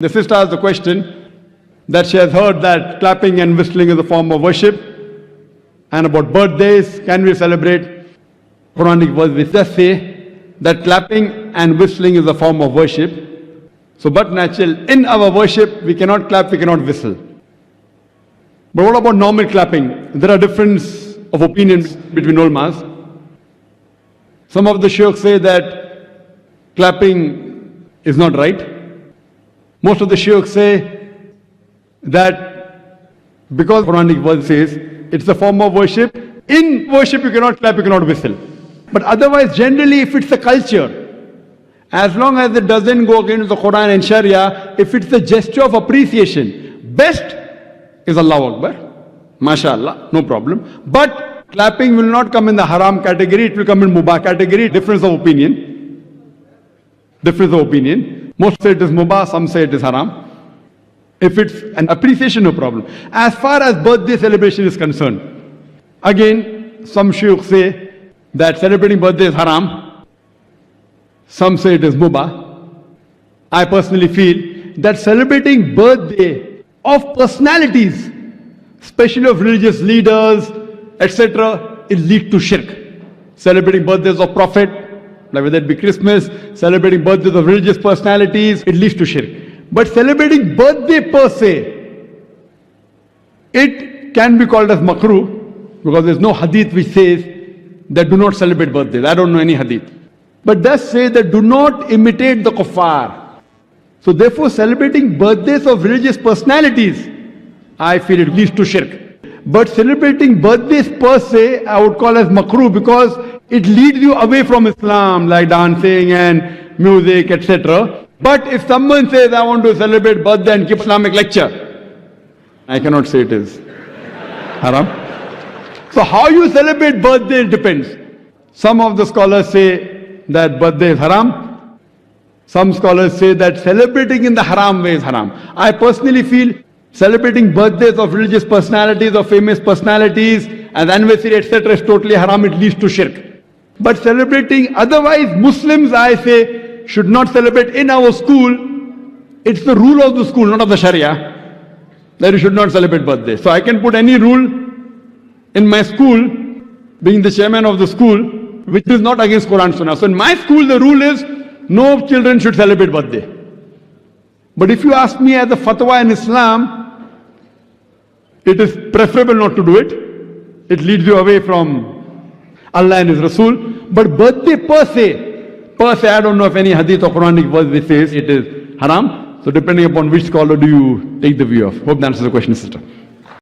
The sister asked the question that she has heard that clapping and whistling is a form of worship, and about birthdays, can we celebrate? Quranic verse which does say that clapping and whistling is a form of worship. So but natural, in our worship we cannot clap, we cannot whistle. But what about normal clapping? There are difference of opinions between ulamas. Some of the sheikhs say that clapping is not right. Most of the sheikhs say that because Quranic verse says it's a form of worship, in worship you cannot clap, you cannot whistle. But otherwise, generally, if it's a culture, as long as it doesn't go against the Quran and Sharia, if it's a gesture of appreciation, best is Allahu Akbar, mashallah, no problem. But clapping will not come in the haram category, it will come in mubah category. Difference of opinion. Difference of opinion. Most say it is mubah, some say it is haram. If it's an appreciation, no problem. As far as birthday celebration is concerned, again, some sheikhs say that celebrating birthday is haram. Some say it is mubah. I personally feel that celebrating birthday of personalities, especially of religious leaders, etc., it leads to shirk. Celebrating birthdays of Prophet, like whether it be Christmas, celebrating birthdays of religious personalities, it leads to shirk. But celebrating birthday per se, it can be called as makruh, because there's no hadith which says that do not celebrate birthdays. I don't know any hadith. But does say that do not imitate the kuffar. So therefore celebrating birthdays of religious personalities, I feel it leads to shirk. But celebrating birthdays per se, I would call as makruh, because it leads you away from Islam, like dancing and music, etc. But if someone says, I want to celebrate birthday and give Islamic lecture, I cannot say it is haram. So how you celebrate birthday depends. Some of the scholars say that birthday is haram. Some scholars say that celebrating in the haram way is haram. I personally feel celebrating birthdays of religious personalities, of famous personalities, and anniversary, etc. is totally haram, it leads to shirk. But celebrating otherwise, Muslims, I say, should not celebrate in our school. It's the rule of the school, not of the Sharia, that you should not celebrate birthday. So I can put any rule in my school, being the chairman of the school, which is not against Quran Sunnah. So in my school, the rule is no children should celebrate birthday. But if you ask me as a fatwa in Islam, it is preferable not to do it. It leads you away from Allah and His Rasul. But birthday per se, I don't know if any hadith or Quranic verse which says it is haram. So depending upon which scholar do you take the view of. Hope that answers the question, sister.